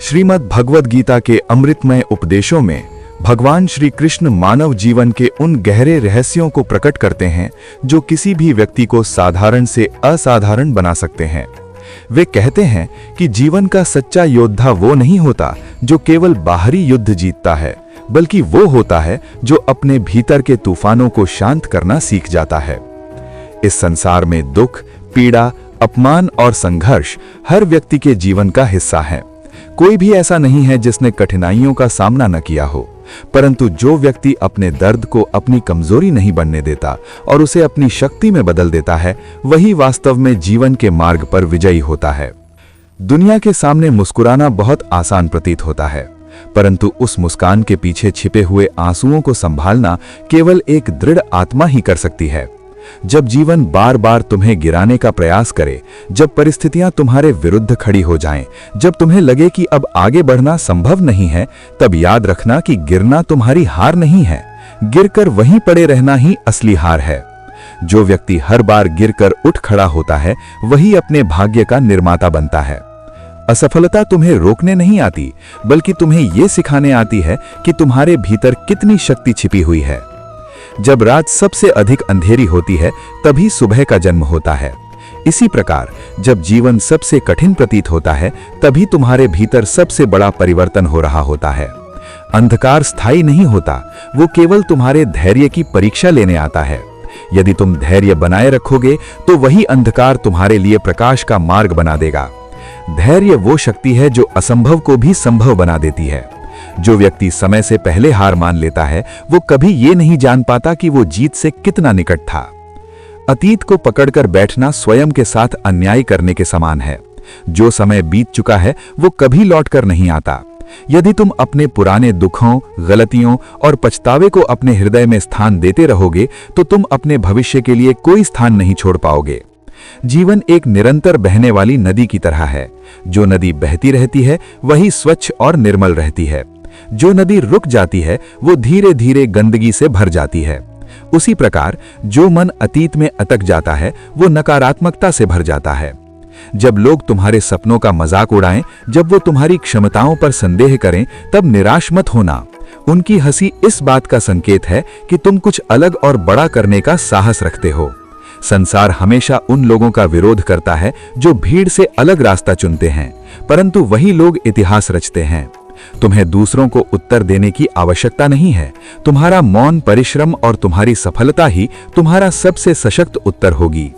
श्रीमद् भगवद गीता के अमृतमय उपदेशों में भगवान श्री कृष्ण मानव जीवन के उन गहरे रहस्यों को प्रकट करते हैं जो किसी भी व्यक्ति को साधारण से असाधारण बना सकते हैं। वे कहते हैं कि जीवन का सच्चा योद्धा वो नहीं होता जो केवल बाहरी युद्ध जीतता है, बल्कि वो होता है जो अपने भीतर के तूफानों को शांत करना सीख जाता है। इस संसार में दुख, पीड़ा, अपमान और संघर्ष हर व्यक्ति के जीवन का हिस्सा है। कोई भी ऐसा नहीं है जिसने कठिनाइयों का सामना न किया हो, परंतु जो व्यक्ति अपने दर्द को अपनी कमजोरी नहीं बनने देता और उसे अपनी शक्ति में बदल देता है, वही वास्तव में जीवन के मार्ग पर विजयी होता है। दुनिया के सामने मुस्कुराना बहुत आसान प्रतीत होता है, परंतु उस मुस्कान के पीछे छिपे हुए आंसुओं को संभालना केवल एक दृढ़ आत्मा ही कर सकती है। जब जीवन बार बार तुम्हें गिराने का प्रयास करे, जब परिस्थितियां तुम्हारे विरुद्ध खड़ी हो जाएं, जब तुम्हें लगे कि अब आगे बढ़ना संभव नहीं है, तब याद रखना कि गिरना तुम्हारी हार नहीं है, गिरकर वहीं पड़े रहना ही असली हार है। जो व्यक्ति हर बार गिरकर उठ खड़ा होता है, वही अपने भाग्य का निर्माता बनता है। असफलता तुम्हें रोकने नहीं आती, बल्कि तुम्हें यह सिखाने आती है कि तुम्हारे भीतर कितनी शक्ति छिपी हुई है। जब रात सबसे अधिक अंधेरी होती है, तभी सुबह का जन्म होता है। इसी प्रकार जब जीवन सबसे कठिन प्रतीत होता है, तभी तुम्हारे भीतर सबसे बड़ा परिवर्तन हो रहा होता है। अंधकार स्थायी नहीं होता, वो केवल तुम्हारे धैर्य की परीक्षा लेने आता है। यदि तुम धैर्य बनाए रखोगे, तो वही अंधकार तुम्हारे लिए प्रकाश का मार्ग बना देगा। धैर्य वो शक्ति है जो असंभव को भी संभव बना देती है। जो व्यक्ति समय से पहले हार मान लेता है, वो कभी ये नहीं जान पाता कि वो जीत से कितना निकट था। अतीत को पकड़कर बैठना स्वयं के साथ अन्याय करने के समान है। जो समय बीत चुका है, वो कभी लौटकर नहीं आता। यदि तुम अपने पुराने दुखों, गलतियों और पछतावे को अपने हृदय में स्थान देते रहोगे, तो तुम अपने भविष्य के लिए कोई स्थान नहीं छोड़ पाओगे। जीवन एक निरंतर बहने वाली नदी की तरह है। जो नदी बहती रहती है, वही स्वच्छ और निर्मल रहती है। जो नदी रुक जाती है, वो धीरे धीरे गंदगी से भर जाती है। उसी प्रकार जो मन अतीत में अटक जाता है, वो नकारात्मकता से भर जाता है। जब लोग तुम्हारे सपनों का मजाक उड़ाएं, जब वो तुम्हारी क्षमताओं पर संदेह करें, तब निराश मत होना। उनकी हंसी इस बात का संकेत है कि तुम कुछ अलग और बड़ा करने का साहस रखते हो। संसार हमेशा उन लोगों का विरोध करता है जो भीड़ से अलग रास्ता चुनते हैं, परंतु वही लोग इतिहास रचते हैं। तुम्हें दूसरों को उत्तर देने की आवश्यकता नहीं है। तुम्हारा मौन परिश्रम और तुम्हारी सफलता ही तुम्हारा सबसे सशक्त उत्तर होगी।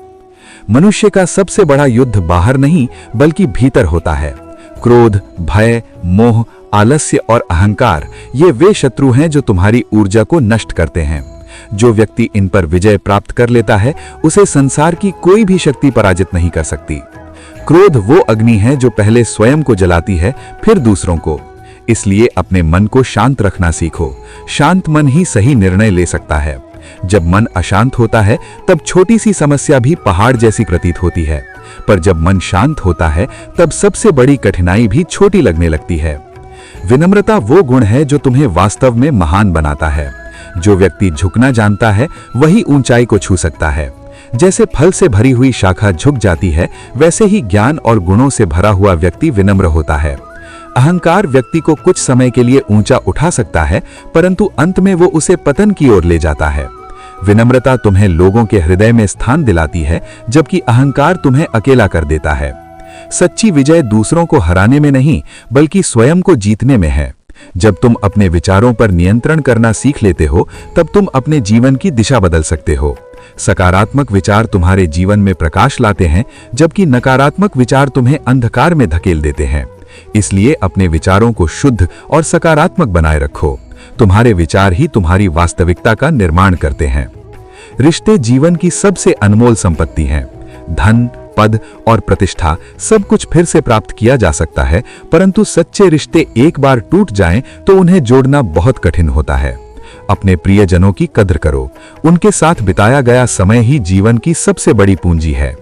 मनुष्य का सबसे बड़ा युद्ध बाहर नहीं, बल्कि भीतर होता है। क्रोध, भय, मोह, आलस्य और अहंकार, ये वे शत्रु हैं जो तुम्हारी ऊर्जा को नष्ट करते हैं। जो व्यक्ति इन पर विजय प्राप्त कर लेता है, उसे संसार की कोई भी शक्ति पराजित नहीं कर सकती। क्रोध वो अग्नि है जो पहले स्वयं को जलाती है, फिर दूसरों को। इसलिए अपने मन को शांत रखना सीखो। शांत मन ही सही निर्णय ले सकता है। जब मन अशांत होता है, तब छोटी सी समस्या भी पहाड़ जैसी प्रतीत होती है, पर जब मन शांत होता है, तब सबसे बड़ी कठिनाई भी छोटी लगने लगती है। विनम्रता वो गुण है जो तुम्हें वास्तव में महान बनाता है। जो व्यक्ति झुकना जानता है, वही ऊंचाई को छू सकता है। जैसे फल से भरी हुई शाखा झुक जाती है, वैसे ही ज्ञान और गुणों से भरा हुआ व्यक्ति विनम्र होता है। अहंकार व्यक्ति को कुछ समय के लिए ऊंचा उठा सकता है, परंतु अंत में वो उसे पतन की ओर ले जाता है। विनम्रता तुम्हें लोगों के हृदय में स्थान दिलाती है, जबकि अहंकार तुम्हें अकेला कर देता है। सच्ची विजय दूसरों को हराने में नहीं, बल्कि स्वयं को जीतने में है। जब तुम अपने विचारों पर नियंत्रण करना सीख लेते हो, तब तुम अपने जीवन की दिशा बदल सकते हो। सकारात्मक विचार तुम्हारे जीवन में प्रकाश लाते हैं, जबकि नकारात्मक विचार तुम्हें अंधकार में धकेल देते हैं। इसलिए अपने विचारों को शुद्ध और सकारात्मक बनाए रखो। तुम्हारे विचार ही तुम्हारी वास्तविकता का निर्माण करते हैं। रिश्ते जीवन की सबसे अनमोल संपत्ति हैं। धन, पद और प्रतिष्ठा सब कुछ फिर से प्राप्त किया जा सकता है, परंतु सच्चे रिश्ते एक बार टूट जाएं तो उन्हें जोड़ना बहुत कठिन होता है। अपने प्रियजनों की कद्र करो। उनके साथ बिताया गया समय ही जीवन की सबसे बड़ी पूंजी है।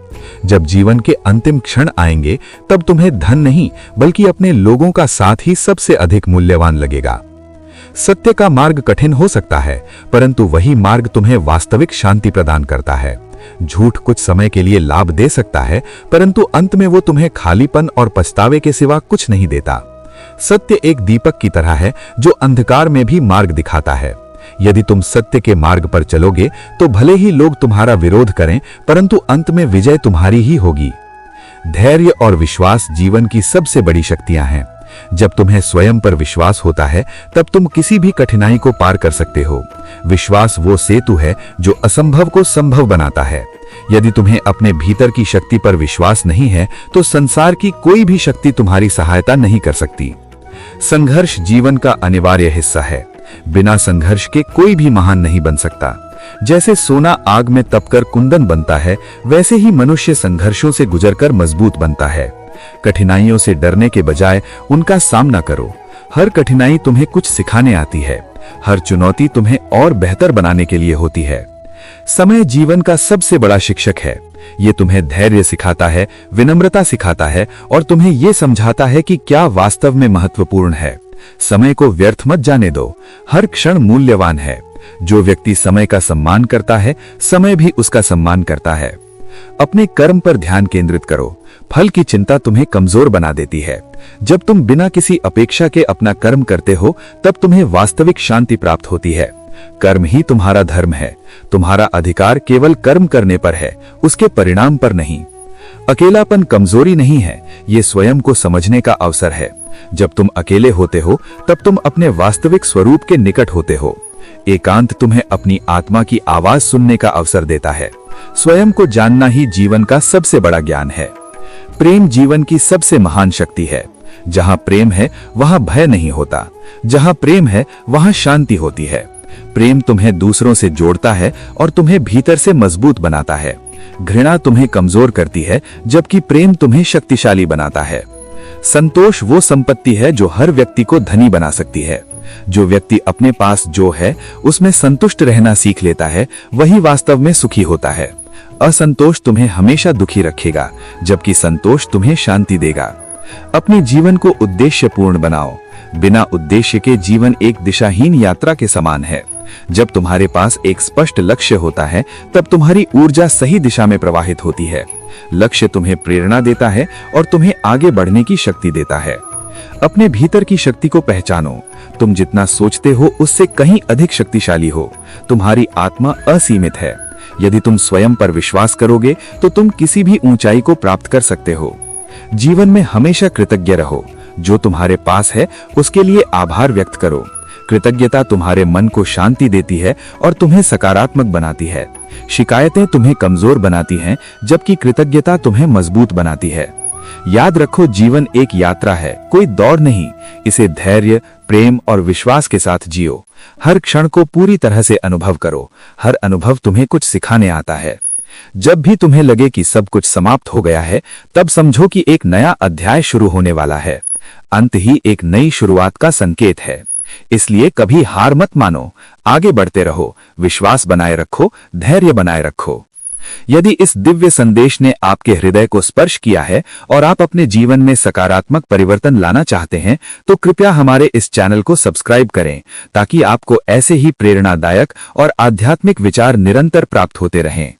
जब जीवन के अंतिम क्षण आएंगे, तब तुम्हें धन नहीं, बल्कि अपने लोगों का साथ ही सबसे अधिक मूल्यवान लगेगा। सत्य का मार्ग कठिन हो सकता है, परंतु वही मार्ग तुम्हें वास्तविक शांति प्रदान करता है। झूठ कुछ समय के लिए लाभ दे सकता है, परंतु अंत में वो तुम्हें खालीपन और पछतावे के सिवा कुछ नहीं देता। सत्य एक दीपक की तरह है जो अंधकार में भी मार्ग दिखाता है। यदि तुम सत्य के मार्ग पर चलोगे तो भले ही लोग तुम्हारा विरोध करें, परंतु अंत में विजय तुम्हारी ही होगी। धैर्य और विश्वास जीवन की सबसे बड़ी शक्तियां हैं। जब तुम्हें स्वयं पर विश्वास होता है तब तुम किसी भी कठिनाई को पार कर सकते हो। विश्वास वो सेतु है जो असंभव को संभव बनाता है। यदि तुम्हें अपने भीतर की शक्ति पर विश्वास नहीं है तो संसार की कोई भी शक्ति तुम्हारी सहायता नहीं कर सकती। संघर्ष जीवन का अनिवार्य हिस्सा है। बिना संघर्ष के कोई भी महान नहीं बन सकता। जैसे सोना आग में तपकर कुंदन बनता है, वैसे ही मनुष्य संघर्षों से गुजरकर मजबूत बनता है। कठिनाइयों से डरने के बजाय उनका सामना करो। हर कठिनाई तुम्हें कुछ सिखाने आती है। हर चुनौती तुम्हें और बेहतर बनाने के लिए होती है। समय जीवन का सबसे बड़ा शिक्षक है। ये तुम्हें धैर्य सिखाता है, विनम्रता सिखाता है और तुम्हें यह समझाता है कि क्या वास्तव में महत्वपूर्ण है। समय को व्यर्थ मत जाने दो। हर क्षण मूल्यवान है। जो व्यक्ति समय का सम्मान करता है, समय भी उसका सम्मान करता है। अपने कर्म पर ध्यान केंद्रित करो। फल की चिंता तुम्हें कमजोर बना देती है। जब तुम बिना किसी अपेक्षा के अपना कर्म करते हो तब तुम्हें वास्तविक शांति प्राप्त होती है। कर्म ही तुम्हारा धर्म है। तुम्हारा अधिकार केवल कर्म करने पर है, उसके परिणाम पर नहीं। अकेलापन कमजोरी नहीं है, ये स्वयं को समझने का अवसर है। जब तुम अकेले होते हो तब तुम अपने वास्तविक स्वरूप के निकट होते हो। एकांत तुम्हें अपनी आत्मा की आवाज सुनने का अवसर देता है। स्वयं को जानना ही जीवन का सबसे बड़ा ज्ञान है। प्रेम जीवन की सबसे महान शक्ति है। जहां प्रेम है वहां भय नहीं होता। जहां प्रेम है वहां शांति होती है। प्रेम तुम्हें दूसरों से जोड़ता है और तुम्हें भीतर से मजबूत बनाता है। घृणा तुम्हें कमजोर करती है, जबकि प्रेम तुम्हें शक्तिशाली बनाता है। संतोष वो संपत्ति है जो हर व्यक्ति को धनी बना सकती है। जो व्यक्ति अपने पास जो है उसमें संतुष्ट रहना सीख लेता है, वही वास्तव में सुखी होता है। असंतोष तुम्हें हमेशा दुखी रखेगा, जबकि संतोष तुम्हें शांति देगा। अपने जीवन को उद्देश्यपूर्ण बनाओ। बिना उद्देश्य के जीवन एक दिशाहीन यात्रा के समान है। जब तुम्हारे पास एक स्पष्ट लक्ष्य होता है तब तुम्हारी ऊर्जा सही दिशा में प्रवाहित होती है। लक्ष्य तुम्हें प्रेरणा देता है और तुम्हें आगे बढ़ने की शक्ति देता है। अपने भीतर की शक्ति को पहचानो। तुम जितना सोचते हो उससे कहीं अधिक शक्तिशाली हो। तुम्हारी आत्मा असीमित है। यदि तुम स्वयं पर विश्वास करोगे तो तुम किसी भी ऊंचाई को प्राप्त कर सकते हो। जीवन में हमेशा कृतज्ञ रहो। जो तुम्हारे पास है उसके लिए आभार व्यक्त करो। कृतज्ञता तुम्हारे मन को शांति देती है और तुम्हें सकारात्मक बनाती है। शिकायतें तुम्हें कमजोर बनाती हैं, जबकि कृतज्ञता तुम्हें मजबूत बनाती है। याद रखो, जीवन एक यात्रा है, कोई दौड़ नहीं। इसे धैर्य, प्रेम और विश्वास के साथ जियो। हर क्षण को पूरी तरह से अनुभव करो। हर अनुभव तुम्हें कुछ सिखाने आता है। जब भी तुम्हें लगे कि सब कुछ समाप्त हो गया है, तब समझो कि एक नया अध्याय शुरू होने वाला है। अंत ही एक नई शुरुआत का संकेत है। इसलिए कभी हार मत मानो, आगे बढ़ते रहो, विश्वास बनाए रखो, धैर्य बनाए रखो। यदि इस दिव्य संदेश ने आपके हृदय को स्पर्श किया है और आप अपने जीवन में सकारात्मक परिवर्तन लाना चाहते हैं, तो कृपया हमारे इस चैनल को सब्सक्राइब करें, ताकि आपको ऐसे ही प्रेरणादायक और आध्यात्मिक विचार निरंतर प्राप्त होते रहें।